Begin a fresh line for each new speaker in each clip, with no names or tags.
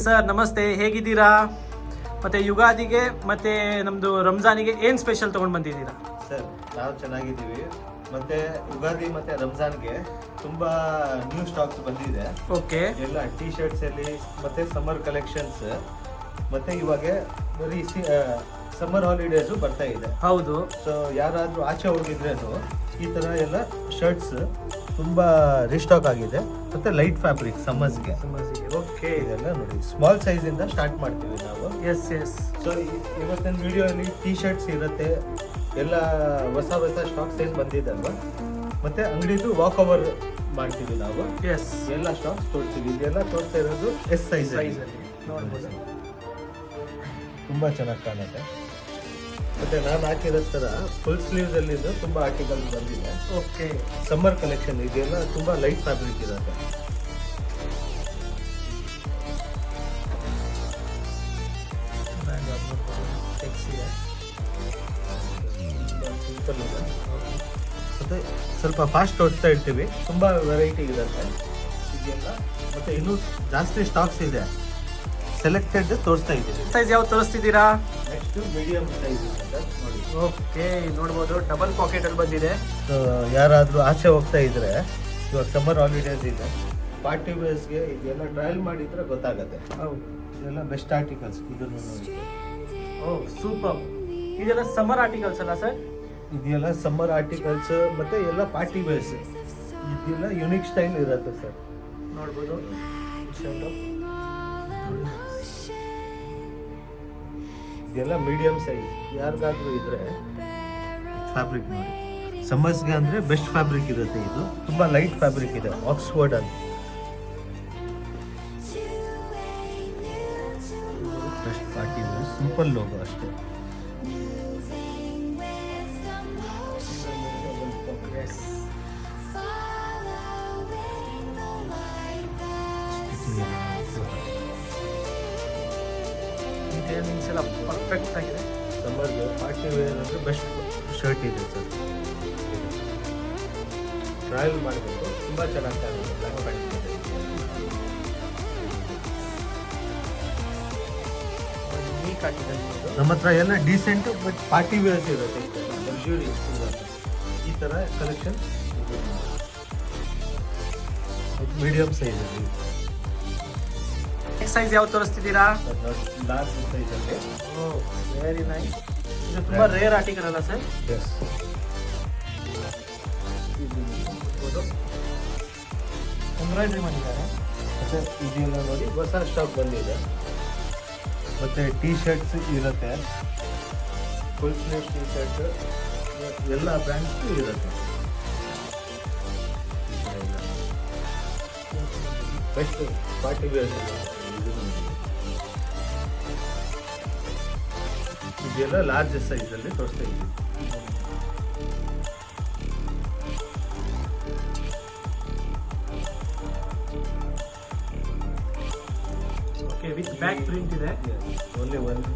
Sir ನಮಸ್ತೆ, ಹೇಗಿದ್ದೀರಾ? ಮತ್ತೆ ಯುಗಾದಿಗೆ ಮತ್ತೆ ನಮ್ದು ರಂಜಾನಿಗೆ ಏನ್ ಸ್ಪೆಷಲ್ ತಗೊಂಡ್ ಬಂದಿದ್ದೀರಾ?
ಸರ್ ನಾವು ಚೆನ್ನಾಗಿದ್ದೀವಿ. ಮತ್ತೆ ಯುಗಾದಿ ಮತ್ತೆ ರಂಜಾನ್ಗೆ ತುಂಬಾ ನ್ಯೂ ಸ್ಟಾಕ್ಸ್ ಬಂದಿದೆ.
ಓಕೆ,
ಎಲ್ಲ ಟಿ ಶರ್ಟ್ಸ್ ಅಲ್ಲಿ ಮತ್ತೆ ಸಮ್ಮರ್ ಕಲೆಕ್ಷನ್ಸ್, ಮತ್ತೆ ಇವಾಗ ಬರೀ ಸಮ್ಮರ್ ಹಾಲಿಡೇಸು ಬರ್ತಾ ಇದೆ.
ಹೌದು.
ಸೊ ಯಾರಾದ್ರೂ ಆಚೆ ಹೋಗಿದ್ರೇನು ಈ ತರ ಎಲ್ಲ ಶರ್ಟ್ಸ್ ತುಂಬಾ ರಿಸ್ಟಾಕ್ ಆಗಿದೆ. ಮತ್ತೆ ಲೈಟ್ ಫ್ಯಾಬ್ರಿಕ್ ಸಮ್ಮರ್ಸ್ಗೆ.
ಓಕೆ,
ಇದೆಲ್ಲ ನೋಡಿ ಸ್ಮಾಲ್ ಸೈಜ್ ಇಂದ ಸ್ಟಾರ್ಟ್ ಮಾಡ್ತೀವಿ ನಾವು.
Yes yes.
ಸೊ ಇವತ್ತಿನ ವಿಡಿಯೋ ಅಲ್ಲಿ ಟಿ ಶರ್ಟ್ಸ್ ಇರುತ್ತೆ, ಎಲ್ಲ ಹೊಸ ಹೊಸ ಸ್ಟಾಕ್ಸ್ ಏನು ಬಂದಿದೆ ಅಲ್ವಾ. ಮತ್ತೆ ಅಂಗಡಿದು ವಾಕ್ ಓವರ್ ಮಾಡ್ತೀವಿ ನಾವು.
ಎಸ್,
ಎಲ್ಲ ಸ್ಟಾಕ್ಸ್ ತೋರಿಸ್ತೀವಿ. ಇದೆಲ್ಲ ತೋರಿಸ್ತಾ ಇರೋದು ಎಸ್ ಸೈಜ್
ಸೈಜ್ ಅಲ್ಲಿ ನೋಡ್ಬೋದು.
ತುಂಬಾ ಚೆನ್ನಾಗಿ ಕಾಣುತ್ತೆ. ಮತ್ತೆ ನಾನು ಹಾಕಿರೋ ತರ ಫುಲ್ ಸ್ಲೀವ್ಸ್ ಅಲ್ಲಿ ತುಂಬಾ ಆರ್ಟಿಕಲ್ ಬಂದಿದೆ.
ಓಕೆ,
ಸಮ್ಮರ್ ಕಲೆಕ್ಷನ್ ಇದೆಲ್ಲ ತುಂಬಾ ಲೈಟ್ ಫ್ಯಾಬ್ರಿಕ್ ಇರುತ್ತೆ. ಮತ್ತೆ ಸ್ವಲ್ಪ ಫಾಸ್ಟ್ ತೋರಿಸ್ತಾ ಇರ್ತೀವಿ, ತುಂಬಾ ವೆರೈಟಿ ಇರುತ್ತೆ ಇದೆಲ್ಲ. ಮತ್ತೆ ಇನ್ನೂ ಜಾಸ್ತಿ ಸ್ಟಾಕ್ಸ್ ಇದೆ, ಸೆಲೆಕ್ಟೆಡ್ ತೋರಿಸ್ತಾ ಇದ್ದೀವಿ.
ಸೈಜ್ ಯಾವ್ದು ತೋರಿಸ್ತಿದ್ದೀರಾ?
ನೆಕ್ಸ್ಟ್ ಮೀಡಿಯಂ ಸೈಜ್ ಇದೆ ನೋಡಿ.
ಓಕೆ, ನೋಡ್ಬೋದು ಡಬಲ್ ಪಾಕೆಟ್ ಅಲ್ಲಿ ಬಂದಿದೆ.
ಸೊ ಯಾರಾದ್ರೂ ಆಚೆ ಹೋಗ್ತಾ ಇದ್ರೆ, ಇವಾಗ ಸಮ್ಮರ್ ಹಾಲಿಡೇಸ್ ಇದೆ, ಪಾರ್ಟಿ ವೇರ್ಸ್ಗೆ ಇದೆಲ್ಲ ಟ್ರಯಲ್ ಮಾಡಿದ್ರೆ ಗೊತ್ತಾಗುತ್ತೆ.
ಹೌದು,
ಇದೆಲ್ಲ ಬೆಸ್ಟ್ ಆರ್ಟಿಕಲ್ಸ್. ಇದನ್ನು ನೋಡಿ.
ಓ ಸೂಪರ್. ಇದೆಲ್ಲ ಸಮ್ಮರ್ ಆರ್ಟಿಕಲ್ಸ್ ಅಲ್ಲ ಸರ್?
ಇದೆಲ್ಲ ಸಮ್ಮರ್ ಆರ್ಟಿಕಲ್ಸ್ ಮತ್ತೆ ಎಲ್ಲ ಪಾರ್ಟಿ ವೇರ್ಸ್. ಇದೆಲ್ಲ ಯುನಿಕ್ ಸ್ಟೈಲ್ ಇರುತ್ತೆ ಸರ್.
ನೋಡ್ಬೋದು.
ಇದೆಲ್ಲ ಮೀಡಿಯಂ ಸೈಜ್, ಯಾರಿಗಾದ್ರೂ ಇದ್ರೆ ಫ್ಯಾಬ್ರಿಕ್ ನೋಡಿ. ಸಮ್ಮರ್ಸ್ಗೆ ಅಂದ್ರೆ ಬೆಸ್ಟ್ ಫ್ಯಾಬ್ರಿಕ್ ಇರುತ್ತೆ. ಇದು ತುಂಬಾ ಲೈಟ್ ಫ್ಯಾಬ್ರಿಕ್ ಇದೆ, ಆಕ್ಸ್ಫರ್ಡ್ ಅಂತ. Best party wear, simple logo ಅಷ್ಟೇ.
ಎಲ್ಲ ಪರ್ಫೆಕ್ಟ್ ಆಗಿದೆ.
ಸಮ್ಮರ್ಗೆ ಪಾರ್ಟಿ ವೇರ್ ಅಂದ್ರೆ ಬೆಸ್ಟ್ ಶರ್ಟ್ ಇದೆ ಸರ್. ಟ್ರಯಲ್ ಮಾಡಬೇಕು, ತುಂಬಾ ಚೆನ್ನಾಗಿ ಕಾಣುತ್ತೆ. ಬ್ಲ್ಯಾಕ್ ಪ್ಯಾಂಟ್
ಯೂನಿಕ್ ಆಗಿದೆ.
ನಮ್ಮ ಹತ್ರ ಎಲ್ಲ ಡೀಸೆಂಟ್ ಬಟ್ ಪಾರ್ಟಿ ವೇರ್ಸ್ ಇರುತ್ತೆ. ಲಕ್ಸುರಿ ಈ ತರ ಕಲೆಕ್ಷನ್ ಮೀಡಿಯಂ ಸೈಜ್ ಅಲ್ಲಿ.
ನೆಕ್ಸ್ಟ್ ಸೈಜ್ ಯಾವ್ದು ತೋರಿಸ್ತಿದ್ದೀರಾ?
ಲಾರ್ಜ್ ಸೈಜ್ ಅಲ್ಲಿ.
Oh very nice. ಇದು ತುಂಬಾ ರೇರ್ ಆರ್ಟಿಕಲ್ ಅಲ್ಲ ಸರ್?
ಎಸ್.
ಎಂಬ್ರಾಯ್ಡ್ರಿ ಮಾಡಿದ್ದಾರೆ.
ಮತ್ತೆ ಇದೆಲ್ಲ ನೋಡಿ ಹೊಸ ಸ್ಟಾಕ್ ಬಂದಿದೆ. ಮತ್ತೆ ಟಿ ಶರ್ಟ್ಸ್ ಇರುತ್ತೆ, ಫುಲ್ ಸ್ಲೀವ್ ಟಿ ಶರ್ಟ್ ಎಲ್ಲ ಬ್ರ್ಯಾಂಡ್ಸ್ ಇರುತ್ತೆ. ಬೆಸ್ಟ್ ಪಾರ್ಟಿ ವೇರ್ ಇದೆಲ್ಲ ಲಾರ್ಜ್ ಸೈಜ್ ಅಲ್ಲಿ ತೋರಿಸ್ತಾ ಇದ್ದೀವಿ.
ಓಕೆ, ವಿತ್ ಬ್ಯಾಕ್ ಪ್ರಿಂಟ್ ಇದೆ.
ಓನ್ಲಿ ಒಂದು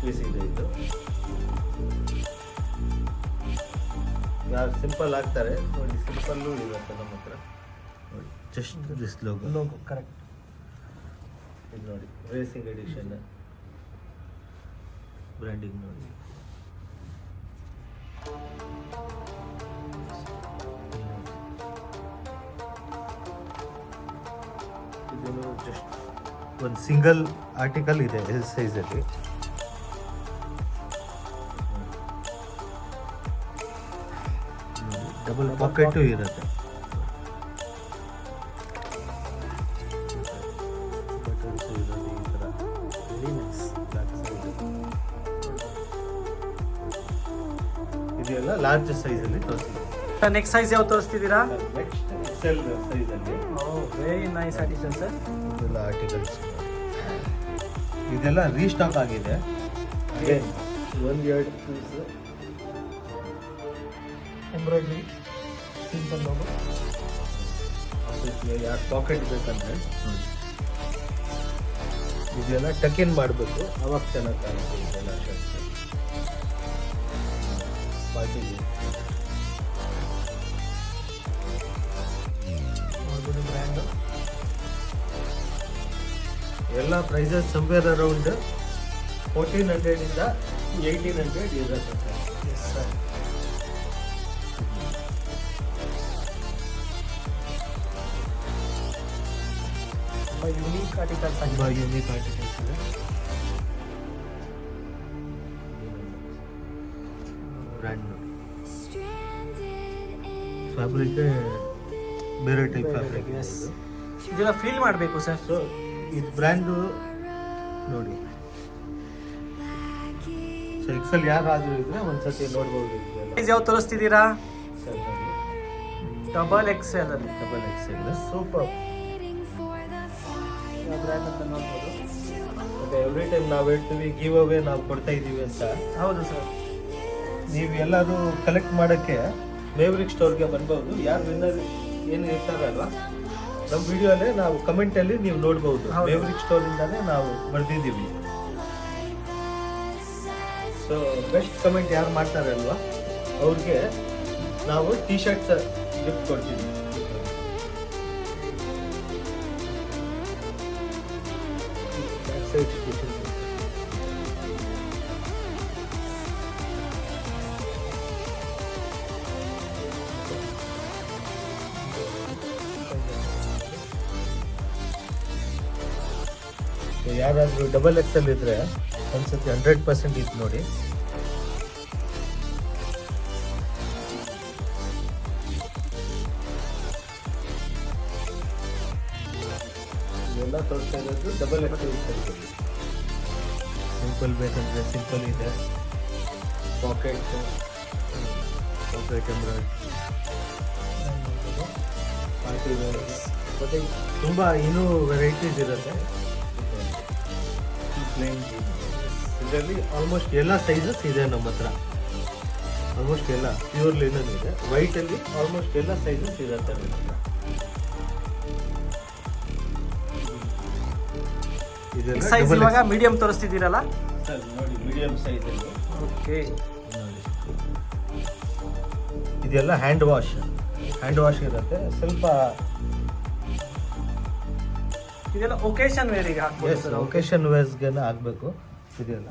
ಪೀಸ್ ಇದೆ ಇದು. ಯಾರು ಸಿಂಪಲ್ ಆಗ್ತಾರೆ ನೋಡಿ, ಸಿಂಪಲ್ಲು ಇರುತ್ತೆ ನಮ್ಮ ಹತ್ರ ನೋಡಿ. Just this logo
correct.
ಇದು ನೋಡಿ, ರೇಸಿಂಗ್ ಎಡಿಷನ್ ಬ್ರ್ಯಾಂಡಿಂಗ್ ನೋಡಿ. ಇದನ್ನು ಜಸ್ಟ್ ಒಂದು ಸಿಂಗಲ್ ಆರ್ಟಿಕಲ್ ಇದೆ ಎಲ್ ಸೈಜ್ ಅಲ್ಲಿ. ಡಬಲ್ ಪಾಕೆಟ್ ಇರುತ್ತೆ. ಇದೆಲ್ಲ ಲಾರ್ಜ್ ಸೈಜ್ ಅಲ್ಲಿ ತೋರಿಸ್ತೀವಿ.
ನೆಕ್ಸ್ಟ್ ಸೈಜ್ ಯಾವ್ದು ತೋರಿಸ್ತಿದ್ದೀರಾ?
ನೆಕ್ಸ್ಟ್ ಎಕ್ಸೆಲ್ ಸೈಜ್ ಅಲ್ಲಿ.
Oh very nice article sir.
ಇದೆಲ್ಲ ಆರ್ಟಿಕಲ್ಸ್ ಇದೆಲ್ಲ ರೀಸ್ಟಾಕ್ ಆಗಿದೆ. Again 1-2 piece
embroidery simple logo.
ಯಾರು ಪಾಕೆಟ್ ಬೇಕಂದ್ರೆ ಇದೆಲ್ಲ ಟಕ್ ಇನ್ ಮಾಡಬೇಕು, ಅವಾಗ ಚೆನ್ನಾಗಿ ಕಾಣುತ್ತೆ. ಇದೆಲ್ಲ ಶರ್ಟ್ಸ್ ಪಾರ್ಟಿಗೆ
ನೋಡ್ಬೋದು ಬ್ರ್ಯಾಂಡು.
ಎಲ್ಲ ಪ್ರೈಸಸ್ ಸಂವೇರ್ ಅರೌಂಡ್ 1400 ಇಂದ 1800 ಇರುತ್ತೆ ಸರ್.
Yes sir. ತುಂಬ ಯುನೀಕ್ ಆರ್ಟಿಕಲ್ಸ್
ತುಂಬ
ಆಗಿದೆ.
ಯೂನಿಕ್ ಆರ್ಟಿಕಲ್ಸ್ ಇದೆ. ಬ್ರ್ಯಾಂಡ್ ಫ್ಯಾಬ್ರಿಕ್ ಬೇರೆ ಟೈಪ್ ಫ್ಯಾಬ್ರಿಕ್.
ಎಸ್, ಇದೆಲ್ಲ ಫೀಲ್ ಮಾಡಬೇಕು ಸರ್.
ಸೊ ಇದು ಬ್ರ್ಯಾಂಡು ನೋಡಿ. ಸೊ ಎಕ್ಸೆಲ್ ಯಾರಾದರೂ ಇದ್ರೆ ಒಂದ್ಸತಿ ನೋಡ್ಬೋದು. ಇದೆಲ್ಲ
ಸೈಜ್ ಯಾವ ತೋರಿಸ್ತಿದ್ದೀರಾ?
ಸರ್ ನೋಡಿ,
ಡಬಲ್ ಎಕ್ಸೆಲ್ ಅಲ್ಲಿ.
Double XL.
ಸೂಪರ್. ಬ್ರ್ಯಾಂಡ್ ಅಂತ ನೋಡ್ಬೋದು.
ಮತ್ತೆ ಎವ್ರಿ ಟೈಮ್ ನಾವು ಹೇಳ್ತೀವಿ ಗಿವ್ ಅವೇ ನಾವು ಕೊಡ್ತಾ ಇದ್ದೀವಿ ಅಂತ.
ಹೌದು ಸರ್.
ನೀವು ಎಲ್ಲರೂ ಕಲೆಕ್ಟ್ ಮಾಡೋಕ್ಕೆ ಮೇವ್ರಿಕ್ ಸ್ಟೋರ್ಗೆ ಬರ್ಬೋದು. ಯಾರು ವಿನ್ನರ್ ಏನು ಇರ್ತಾರಲ್ವ, ನಮ್ಮ ವಿಡಿಯೋಲ್ಲೇ ನಾವು ಕಮೆಂಟಲ್ಲಿ ನೀವು ನೋಡ್ಬೋದು.
ಹೌದು.
ಮೇವ್ರಿಕ್ ಸ್ಟೋರಿಂದಾನೇ ನಾವು ಬರ್ದಿದ್ದೀವಿ. ಸೊ ಬೆಸ್ಟ್ ಕಮೆಂಟ್ ಯಾರು ಮಾಡ್ತಾರಲ್ವ ಅವ್ರಿಗೆ ನಾವು ಟಿ ಶರ್ಟ್ಸ್ ಗಿಫ್ಟ್ ಕೊಡ್ತೀವಿ. ಯಾರಾದರೂ ಡಬಲ್ ಎಕ್ಸೆಲ್ ಇದ್ರೆ ಒಂದ್ಸತಿ 100% ಇದು ನೋಡಿ. ಇವೆಲ್ಲ ತೋರಿಸ್ತಾ ಇರೋದು ಡಬಲ್ ಎಕ್ಸೆಲ್. ಸಿಂಪಲ್ ಬೇಕಂದ್ರೆ ಸಿಂಪಲ್ ಇದೆ. ಪಾಕೆಟ್ ಎಂಬ್ರಾಯ್ಡ್ ಪಾರ್ಟಿ ವೇರ್ ಮತ್ತೆ ತುಂಬ ಇನ್ನೂ ವೆರೈಟೀಸ್ ಇರುತ್ತೆ. ಪ್ಲೇನ್ ಇದರಲ್ಲಿ ಆಲ್ಮೋಸ್ಟ್ ಎಲ್ಲ ಸೈಜಸ್ ಇದೆ ನಮ್ಮ ಹತ್ರ. ಆಲ್ಮೋಸ್ಟ್ ಎಲ್ಲ ಪ್ಯೂರ್ ಲಿನನ್ ಇದೆ. ವೈಟಲ್ಲಿ ಆಲ್ಮೋಸ್ಟ್ ಎಲ್ಲ ಸೈಜಸ್ ಇರುತ್ತೆ ನಮ್ಮ ಹತ್ರ. ಇದೆಲ್ಲ
ಸೈಜ್
double
ಇವಾಗ
XL.
ಮೀಡಿಯಂ ತೋರಿಸ್ತಿದ್ದೀರಲ್ಲ?
ಸರ್ ನೋಡಿ, ಮೀಡಿಯಂ ಸೈಜಲ್ಲಿ.
ಓಕೆ.
ಇದೆಲ್ಲ ಹ್ಯಾಂಡ್ ವಾಶ್ ಇರುತ್ತೆ. ಸ್ವಲ್ಪ
ಇದೆಲ್ಲ ಒಕೇಶನ್ ವೇರಿಗೆ ಹಾಕ್ಬೋದು ಸರ್.
ಒಕೇಶನ್ ವೇಸ್ಗೆಲ್ಲ ಆಗಬೇಕು ಇದೆಲ್ಲ.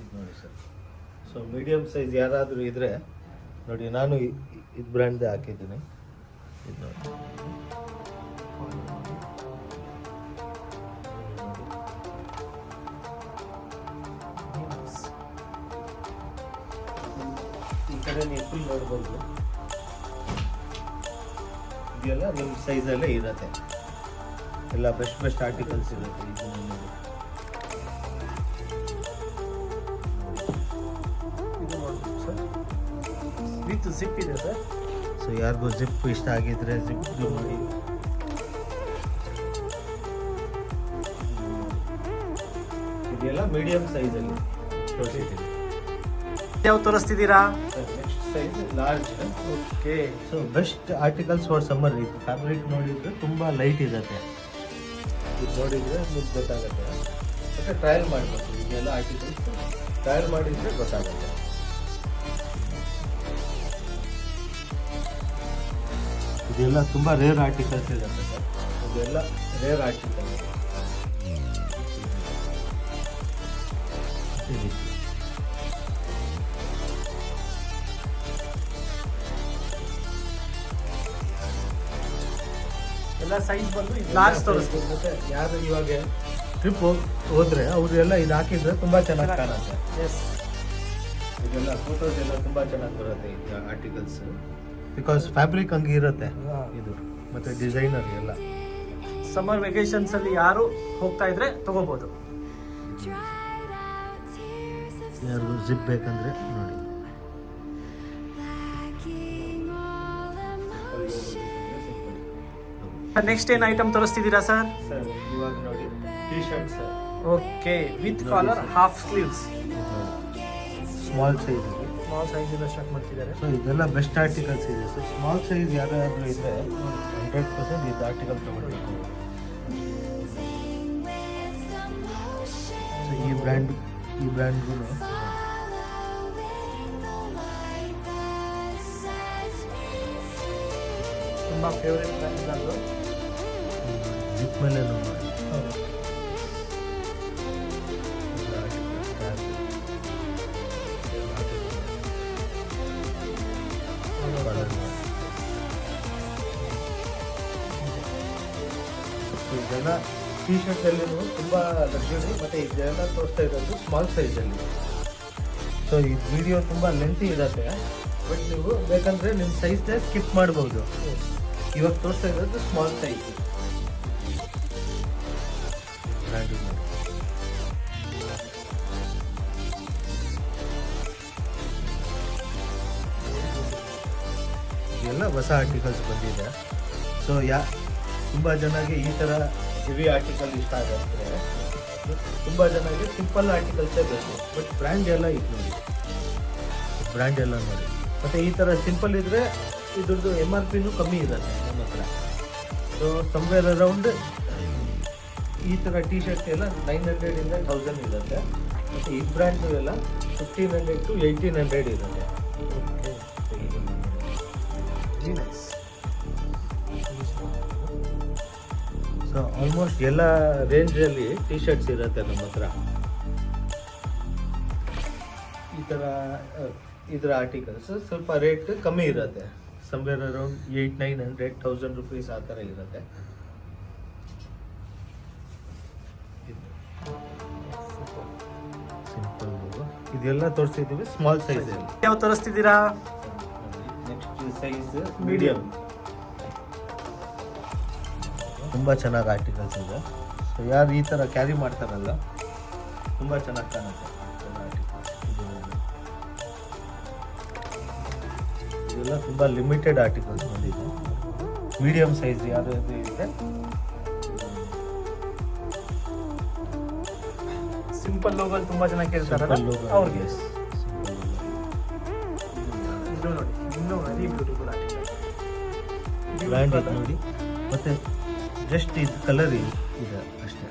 ಇದು ನೋಡಿ ಸರ್. ಸೊ ಮೀಡಿಯಂ ಸೈಜ್ ಯಾರಾದರೂ ಇದ್ರೆ ನೋಡಿ, ನಾನು ಇದು ಬ್ರ್ಯಾಂಡ್ದೇ ಹಾಕಿದ್ದೀನಿ. ಇದು ನೋಡಿ, ಈ ಕಡೆ ನೀವು ಫುಲ್ ನೋಡ್ಬೋದು. ಇದೆಲ್ಲ ನಿಮ್ಮ ಸೈಜಲ್ಲೇ ಇರುತ್ತೆ. ಎಲ್ಲ ಬೆಸ್ಟ್ ಆರ್ಟಿಕಲ್ಸ್ ಇರುತ್ತೆ. ಇದು ನೋಡಿ,
ಇದು ನೋಡ್ಬೋದು ಸರ್. ವಿತ್ ಜಿಪ್ ಇದೆ ಸರ್.
ಸೊ ಯಾರಿಗೂ ಜಿಪ್ ಇಷ್ಟ ಆಗಿದ್ರೆ ಜಿಪ್ ನೋಡಿ. ಇದೆಲ್ಲ ಮೀಡಿಯಂ ಸೈಜಲ್ಲಿ ತೋರಿಸಿದ್ದೀನಿ.
ಯಾವ ತೋರಿಸ್ತಿದ್ದೀರಾ?
Next size large.
Okay.
So best articles for summer. ಇದು ಫ್ಯಾಬ್ರಿಕ್ ನೋಡಿದರೆ ತುಂಬ ಲೈಟ್ ಇರುತ್ತೆ. ಇದು ನೋಡಿದರೆ ನಿಮ್ಗೆ ಗೊತ್ತಾಗುತ್ತೆ. ಮತ್ತು ಟ್ರಯಲ್ ಮಾಡಬೇಕು. ಇದೆಲ್ಲ ಆರ್ಟಿಕಲ್ಸ್ ಟ್ರಯಲ್ ಮಾಡಿದರೆ ಗೊತ್ತಾಗುತ್ತೆ. ಇದೆಲ್ಲ ತುಂಬ ರೇರ್ ಆರ್ಟಿಕಲ್ಸ್ ಇರುತ್ತೆ ಸರ್. ಇದೆಲ್ಲ ರೇರ್ ಆರ್ಟಿಕಲ್.
ಎಲ್ಲ ಸೈಜ್ ಬಂದು ಲಾರ್ಜ್ ತೋರಿಸ್ತೀವಿ.
ಮತ್ತೆ ಯಾರು ಇವಾಗ ಟ್ರಿಪ್ ಹೋದ್ರೆ ಅವರೆಲ್ಲ ಇದು ಹಾಕಿದ್ರೆ ತುಂಬ ಚೆನ್ನಾಗಿ ಕಾಣುತ್ತೆ.
ಎಸ್.
ಇದೆಲ್ಲ ಫೋಟೋಸ್ ಎಲ್ಲ ತುಂಬ ಚೆನ್ನಾಗಿ ಬರುತ್ತೆ ಈ ಆರ್ಟಿಕಲ್ಸ್. ಬಿಕಾಸ್ ಫ್ಯಾಬ್ರಿಕ್ ಹಂಗೆ ಇರುತ್ತೆ ಇದು. ಮತ್ತೆ ಡಿಸೈನರ್ ಎಲ್ಲ.
ಸಮ್ಮರ್ ವೆಕೇಶನ್ಸ್ ಅಲ್ಲಿ ಯಾರು ಹೋಗ್ತಾ ಇದ್ರೆ ತಗೋಬಹುದು.
ಯಾರಿಗೂ ಜಿಪ್ ಬೇಕಂದ್ರೆ ನೋಡಿ.
ನೆಕ್ಸ್ಟ್ ಏನ್ ಐಟಮ್ ತೋರಿಸ್ತಿದ್ದೀರಾ ಸರ್?
ಸರ್ ಇವಾಗ ನೋಡಿ, T shirt sir.
Okay, with collar, half sleeves,
small size.
Small size ಇಂದ ಸ್ಟಾರ್ಟ್ ಮಾಡ್ತಿದ್ದಾರೆ.
ಸೊ ಇದೆಲ್ಲ ಬೆಸ್ಟ್ ಆರ್ಟಿಕಲ್ಸ್ ಇದೆ ಸರ್. ಸ್ಮಾಲ್ ಸೈಜ್ ಯಾರಾದರೂ ಇದ್ರೆ 100% ಇದು ಆರ್ಟಿಕಲ್ ತಗೊಳ್ಬೇಕು. ಸೊ ಈ ಬ್ರ್ಯಾಂಡ್ಗೂ
ತುಂಬಾ ಫೇವರೇಟ್ ಬ್ರ್ಯಾಂಡ್ ಅದು.
ಜಿಪ್ ಮೇಲೆ ನೋಡಿ. ಇದೆಲ್ಲ ಟೀ ಶರ್ಟ್ಸಲ್ಲಿ ತುಂಬ ಲಕ್ಸುರಿ, ಮತ್ತು ಇದೆಲ್ಲ ತೋರಿಸ್ತಾ ಇರೋದು ಸ್ಮಾಲ್ ಸೈಜಲ್ಲಿ. ಸೊ ಈ ವಿಡಿಯೋ ತುಂಬ ಲೆಂತಿ ಇರುತ್ತೆ, ಬಟ್ ನೀವು ಬೇಕಂದರೆ ನಿಮ್ಮ ಸೈಜ್ನೇ ಸ್ಕಿಪ್ ಮಾಡ್ಬೋದು. ಇವಾಗ ತೋರಿಸ್ತಾ ಇರೋದು ಸ್ಮಾಲ್ ಸೈಜ್. ಎಲ್ಲ ಹೊಸ ಆರ್ಟಿಕಲ್ಸ್ ಬಂದಿದೆ. ಸೊ ತುಂಬ ಜನಗೆ ಈ ಥರ ಹೆವಿ ಆರ್ಟಿಕಲ್ ಇಷ್ಟ ಆಗುತ್ತೆ, ತುಂಬ ಜನಗೆ ಸಿಂಪಲ್ ಆರ್ಟಿಕಲ್ಸೇ ಬೇಕು. ಬಟ್ ಬ್ರ್ಯಾಂಡ್ ಎಲ್ಲ ಇದು ನೋಡಿ, ಬ್ರ್ಯಾಂಡ್ ಎಲ್ಲ ನೋಡಿ. ಮತ್ತು ಈ ಥರ ಸಿಂಪಲ್ ಇದ್ದರೆ ಇದ್ರದ್ದು MRPನೂ ಕಮ್ಮಿ ಇರುತ್ತೆ ನಮ್ಮ ಹತ್ರ. ಸೊ ಸಮ್ವೇರ್ ಅರೌಂಡ್ ಈ ಥರ ಟೀ ಶರ್ಟ್ ಎಲ್ಲ 900 ಇಂದ 1000 ಇರುತ್ತೆ. ಮತ್ತು ಈ ಬ್ರ್ಯಾಂಡು ಎಲ್ಲ 1500 to 1800 ಇರುತ್ತೆ. ಸೊ ಆಲ್ಮೋಸ್ಟ್ ಎಲ್ಲ ರೇಂಜಲ್ಲಿ ಟೀ ಶರ್ಟ್ಸ್ ಇರುತ್ತೆ ನಮ್ಮ ಹತ್ರ. ಈ ಥರ ಇದರ ಆರ್ಟಿಕಲ್ಸ್ ಸ್ವಲ್ಪ ರೇಟ್ ಕಮ್ಮಿ ಇರುತ್ತೆ, ಸಮ್ವೇರ್ ಅರೌಂಡ್ 800-900 1000 rupees ಆ ಥರ ಇರುತ್ತೆ. ಸಿಂಪಲ್ ಇದೆಲ್ಲ ತೋರಿಸ್ತಿದ್ದೀವಿ ಸ್ಮಾಲ್ ಸೈಜಲ್ಲಿ.
ಯಾವ ತೋರಿಸ್ತಿದ್ದೀರಾ?
Next size medium. ತುಂಬ ಚೆನ್ನಾಗಿ ಆರ್ಟಿಕಲ್ಸ್ ಇದೆ. ಸೊ ಯಾರು ಈ ಥರ ಕ್ಯಾರಿ ಮಾಡ್ತಾರಲ್ಲ ತುಂಬ ಚೆನ್ನಾಗಿ ಕಾಣುತ್ತೆ. ಇದೆಲ್ಲ ತುಂಬ ಲಿಮಿಟೆಡ್ ಆರ್ಟಿಕಲ್ಸ್ ಬಂದಿದೆ. ಮೀಡಿಯಂ ಸೈಜ್ ಯಾರು ಇದೆ.
ಸಿಂಪಲ್ ಲೋಗಲ್ ತುಂಬಾ ಜನ ಕೇಳ್ತಾರಲ್ಲ ಅವ್ರಿಗೆ. ಇದು ನೋಡಿ, ಇನ್ನೂ ವೆರಿ ಬ್ಯೂಟಿಫುಲ್ ಆರ್ಟಿಕಲ್.
ಬ್ರ್ಯಾಂಡ್ ಇದು ನೋಡಿ. ಮತ್ತು ಜಸ್ಟ್ ಇದು ಕಲರ್ ಇದೆ ಅಷ್ಟೇ.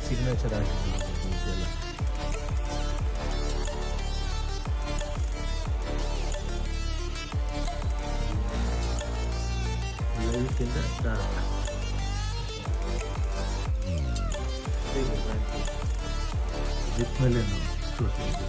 ಸಿಗ್ನೇಚರ್ ಆರ್ಟಿಕಲ್ ಇದೆಲ್ಲ. ಲೈಟಿಂದ ಡಾರ್ಕ್. ಜಿಪ್ ಮೇಲೆ ತೋರಿಸಿದೆ.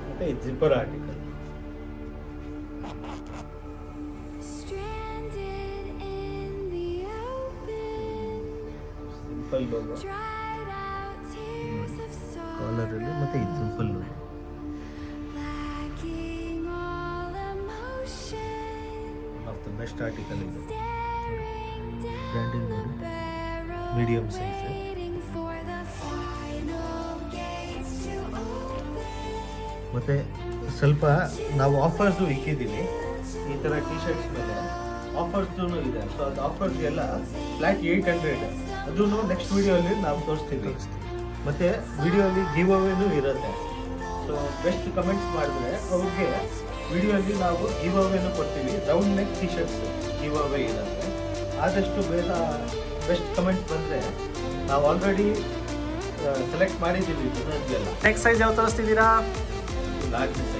ಮತ್ತೆ ಜಿಪ್ಪರ್ ಆರ್ಟಿಕಲ್. ಸಿಂಪಲ್ ಲೋಗೋ ಕಾಲರಲ್ಲಿ, ಮತ್ತೆ ಇದು simple logo. Of the best article ಇದು. ಬ್ರ್ಯಾಂಡಿಂಗ್ ನೋಡಿ, ಮೀಡಿಯಂ ಸೈಜ್. ಮತ್ತು ಸ್ವಲ್ಪ ನಾವು ಆಫರ್ಸು ಇಕ್ಕಿದ್ದೀವಿ ಈ ಥರ ಟೀ ಶರ್ಟ್ಸ್ ಮೇಲೆ. ಆಫರ್ಸ್ದು ಇದೆ. ಸೊ ಅದು ಆಫರ್ಸ್ಗೆಲ್ಲ ಫ್ಲ್ಯಾಟ್ 800. ಅದೂ ನೆಕ್ಸ್ಟ್ ವಿಡಿಯೋಲಿ ನಾವು ತೋರಿಸ್ತೀವಿ. ಮತ್ತು ವಿಡಿಯೋಲಿ ಗಿವ್ ಅವೇನೂ ಇರುತ್ತೆ. ಸೊ ಬೆಸ್ಟ್ ಕಮೆಂಟ್ಸ್ ಮಾಡಿದ್ರೆ ಅವ್ರಿಗೆ ವಿಡಿಯೋಲಿ ನಾವು ಗಿವ್ ಅವೇನೂ ಕೊಡ್ತೀವಿ. Round neck T shirts give away ಇರುತ್ತೆ. ಆದಷ್ಟು ಬೇಗ ಬೆಸ್ಟ್ ಕಮೆಂಟ್ಸ್ ಬಂದರೆ ನಾವು ಆಲ್ರೆಡಿ ಸೆಲೆಕ್ಟ್ ಮಾಡಿದ್ದೀವಿ ವಿನ್ನರ್ಸ್ಗೆಲ್ಲ.
ನೆಕ್ಸ್ಟ್ ಸೈಜ್ ಯಾವ ತೋರಿಸ್ತಿದ್ದೀರಾ?
Large size.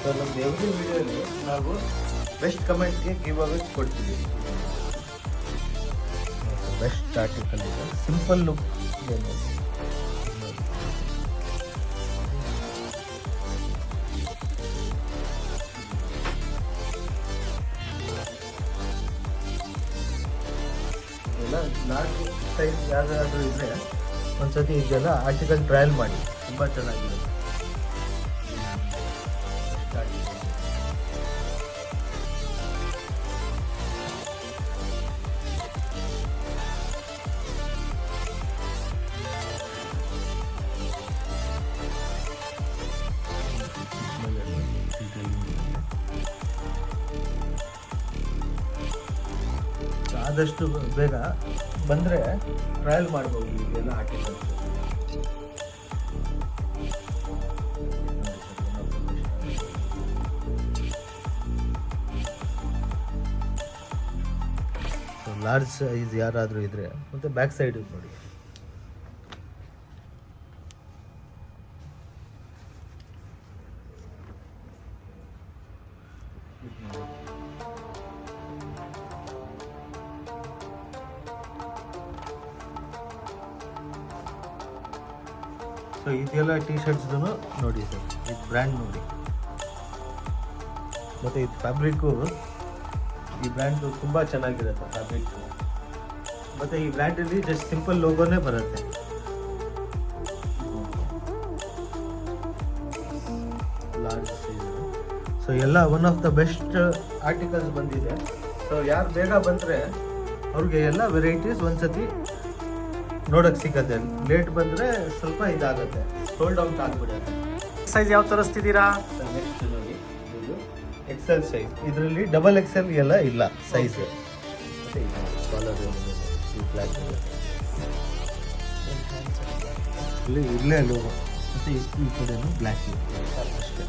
ಸೊ ನಮ್ದು ಎವ್ರಿ ವಿಡಿಯೋಲಿ ನಾವು ಬೆಸ್ಟ್ ಕಮೆಂಟ್ಸ್ಗೆ ಗಿವ್ ಅವೇ ಕೊಡ್ತೀವಿ. ಬೆಸ್ಟ್ ಆರ್ಟಿಕಲ್ ಇದೆ. ಸಿಂಪಲ್ ಲುಕ್ ಇದೆ ನೋಡಿ. ಎಲ್ಲ ಲಾರ್ಜ್ ಸೈಜ್ ಯಾವ್ದಾದ್ರು ಇದ್ದರೆ ಒಂದ್ಸತಿ ಇದೆಲ್ಲ ಆರ್ಟಿಕಲ್ ಟ್ರಯಲ್ ಮಾಡಿ, ತುಂಬ ಚೆನ್ನಾಗಿದೆ. ಆದಷ್ಟು ಬೇಗ ಬಂದರೆ ಟ್ರಯಲ್ ಮಾಡ್ಬೋದು ಇದೆಲ್ಲ ಆರ್ಟಿಕಲ್ಸ್. ಲಾರ್ಜ್ ಸೈಜ್ ಯಾರಾದರೂ ಇದ್ದರೆ, ಮತ್ತು ಬ್ಯಾಕ್ ಸೈಡ್ ನೋಡಿ ಸೊ ಇದೆಲ್ಲ ಟಿ ಶರ್ಟ್ಸ್ದು ನೋಡಿ ಸರ್, ಇದು ಬ್ರ್ಯಾಂಡ್ ನೋಡಿ, ಮತ್ತು ಇದು ಫ್ಯಾಬ್ರಿಕ್ಕು, ಈ ಬ್ರ್ಯಾಂಡು ತುಂಬ ಚೆನ್ನಾಗಿರುತ್ತೆ ಫ್ಯಾಬ್ರಿಕ್. ಮತ್ತು ಈ ಬ್ರ್ಯಾಂಡಲ್ಲಿ ಜಸ್ಟ್ ಸಿಂಪಲ್ ಲೋಗೋನೇ ಬರುತ್ತೆ. Large size. ಸೊ ಎಲ್ಲ one of the best articles ಬಂದಿದೆ. ಸೊ ಯಾರು ಬೇಗ ಬಂದರೆ ಅವ್ರಿಗೆ ಎಲ್ಲ ವೆರೈಟೀಸ್ ಒಂದ್ಸತಿ ನೋಡೋಕ್ಕೆ ಸಿಗುತ್ತೆ. ಲೇಟ್ ಬಂದರೆ ಸ್ವಲ್ಪ ಇದಾಗುತ್ತೆ, ಸೋಲ್ಡ್ ಔಟ್ ಆಗಿಬಿಡುತ್ತೆ.
ಸೈಜ್ ಯಾವ ತರಿಸ್ತಿದ್ದೀರಾ?
ನೆಕ್ಸ್ಟ್ ನೋಡಿ, ಇದು ಎಕ್ಸೆಲ್ ಸೈಜ್. ಇದರಲ್ಲಿ ಡಬಲ್ ಎಕ್ಸೆಲ್ ಎಲ್ಲ ಇಲ್ಲ ಸೈಜ್. ಕಾಲರ್ ಇಲ್ಲೇ ಲೋಗೋ, ಮತ್ತು ಈ ಕಡೆನೂ ಬ್ಲ್ಯಾಕ್ ಅಷ್ಟೇ,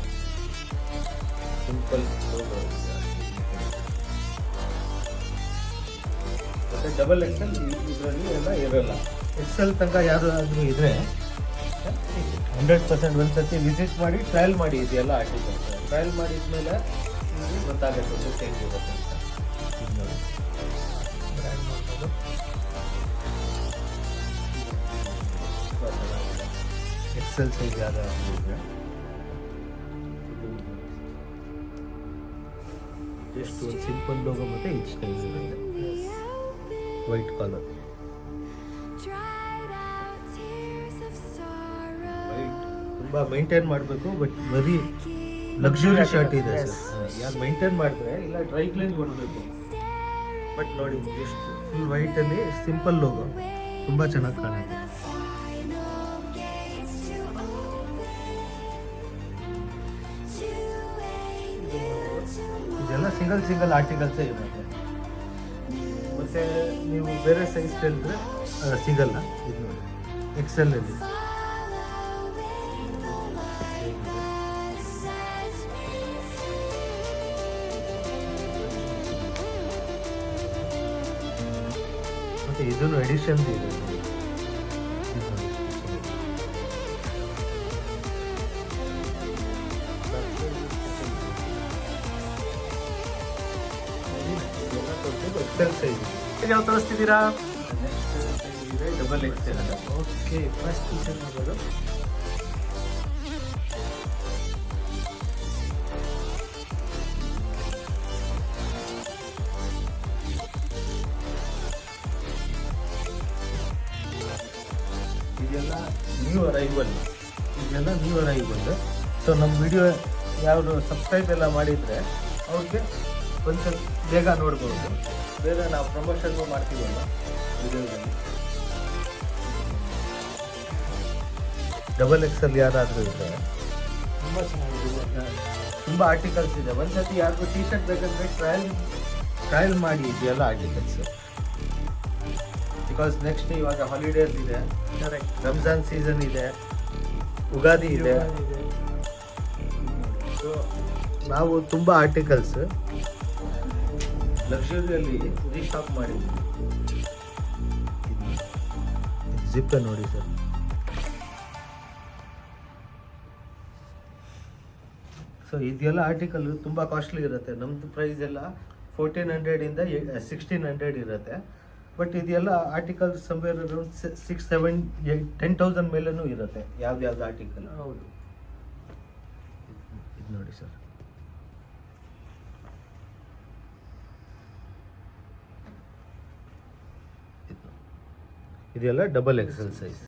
ಸಿಂಪಲ್ ಲೋಗೋ. ಮತ್ತು ಡಬಲ್ ಎಕ್ಸೆಲ್ ಇದರಲ್ಲಿ ಎಲ್ಲ ಇರೋಲ್ಲ. ಎಕ್ಸೆಲ್ ತನಕ ಯಾರಾದರೂ ಇದ್ದರೆ 100% ಒಂದ್ಸತಿ ವಿಸಿಟ್ ಮಾಡಿ ಟ್ರಯಲ್ ಮಾಡಿ ಇದೆಲ್ಲ ಆರ್ಟಿಕಲ್ಸ್. ಟ್ರಯಲ್ ಮಾಡಿದ್ಮೇಲೆ ನಿಮಗೆ ಗೊತ್ತಾಗುತ್ತೆ ಒಂದು ಚೇಂಜ್ ಇರುತ್ತೆ ಅಂತ. ಇದು ನೋಡಿ, ಬ್ರ್ಯಾಂಡ್ ನೋಡ್ಬೋದು, ಎಕ್ಸೆಲ್ ಸೈಜ್ ಯಾರಾದರೂ ಇದ್ದರೆ ಜಸ್ಟ್ ಒಂದು ಸಿಂಪಲ್ ಲೋಗೋ ಮತ್ತು ಇಷ್ಟು ಸೈಜ್ ಇರುತ್ತೆ, ವೈಟ್ ಕಾಲರ್. ತುಂಬ ಮೇಂಟೈನ್ ಮಾಡಬೇಕು, ಬಟ್ ವೆರಿ ಲಕ್ಸುರಿ ಶರ್ಟ್ ಇದೆ ಸರ್. ಯಾರು ಮೇಂಟೈನ್ ಮಾಡಿದ್ರೆ ಇಲ್ಲ ಡ್ರೈ ಕ್ಲೀನ್ ಕೊಡಬೇಕು. ಬಟ್ ನೋಡಿ, ಎಷ್ಟು ಫುಲ್ ವೈಟಲ್ಲಿ ಸಿಂಪಲ್ ಲೋಗೋ, ತುಂಬ ಚೆನ್ನಾಗಿ ಕಾಣುತ್ತೆ. ಇದೆಲ್ಲ ಸಿಂಗಲ್ ಆರ್ಟಿಕಲ್ಸೇ ಇರುತ್ತೆ. ಮತ್ತು ನೀವು ಬೇರೆ ಸೈಜ್ ಹೇಳಿದ್ರೆ ಸಿಗಲ್ಲ. ಇದು ನೋಡಿ, ಎಕ್ಸೆಲ್ಲಲ್ಲಿ ಮತ್ತು ಇದನ್ನು ಎಡಿಷನ್ ಇದೆ. ಎಕ್ಸೆಲ್ ಸೈಜ್
ಯಾವ ತರಿಸ್ತಿದ್ದೀರಾ?
ನೆಕ್ಸ್ಟ್ ಸೈಜ್ ಇದೆ ಡಬಲ್ ಎಕ್ಸೆಲ್. ಓಕೆ, ಫಸ್ಟ್ ಪೀಸಲ್ಲಿ ನೋಡೋದು ಇದೆಲ್ಲ ನ್ಯೂ ಅರೈವಲ್. ಸೊ ನಮ್ಮ ವಿಡಿಯೋ ಯಾರು ಸಬ್ಸ್ಕ್ರೈಬ್ ಎಲ್ಲ ಮಾಡಿದರೆ ಅವ್ರಿಗೆ ಒಂದು ಸ್ವಲ್ಪ ಬೇಗ ನೋಡ್ಬೋದು. ಬೇಗ ನಾವು ಪ್ರಮೋಷನ್ಗೂ ಮಾಡ್ತೀವಲ್ಲ ವಿಡಿಯೋದಲ್ಲಿ. ಡಬಲ್ ಎಕ್ಸೆಲ್ ಯಾರಾದರೂ ಇದ್ದರೆ ತುಂಬ ಚೆನ್ನಾಗಿದೆ, ತುಂಬ ಆರ್ಟಿಕಲ್ಸ್ ಇದೆ. ಒಂದ್ಸತಿ ಯಾರಿಗೂ ಟಿ ಶರ್ಟ್ ಬೇಕಂದರೆ ಟ್ರಯಲ್ ಮಾಡಿ ಇದೆಲ್ಲ ಆರ್ಟಿಕಲ್ಸ್. ಬಿಕಾಸ್ ನೆಕ್ಸ್ಟ್ ಇವಾಗ ಹಾಲಿಡೇಸ್ ಇದೆ, ರಂಜಾನ್ ಸೀಸನ್ ಇದೆ, ಉಗಾದಿ ಇದೆ. ಸೊ ನಾವು ತುಂಬ ಆರ್ಟಿಕಲ್ಸ್ ಲಕ್ಸುರಿಯಲ್ಲಿ ರೀಸ್ಟಾಕ್ ಮಾಡಿದ್ವಿ. ಜಿಪ್ ನೋಡಿ ಸರ್, ಸೊ ಇದೆಲ್ಲ ಆರ್ಟಿಕಲ್ ತುಂಬ ಕಾಸ್ಟ್ಲಿ ಇರುತ್ತೆ. ನಮ್ಮದು ಪ್ರೈಸ್ ಎಲ್ಲ 1400 1600 ಇರುತ್ತೆ. ಬಟ್ ಇದೆಲ್ಲ ಆರ್ಟಿಕಲ್ ಸಮ್ವೇರ್ ಅರೌಂಡ್ 6, 7, 8, 10,000 ಮೇಲೂ ಇರುತ್ತೆ ಯಾವ್ದು ಆರ್ಟಿಕಲ್. ಹೌದು, ಇದು ನೋಡಿ ಸರ್, ಇದೆಲ್ಲ ಡಬಲ್ ಎಕ್ಸೆಲ್ ಸೈಜ್.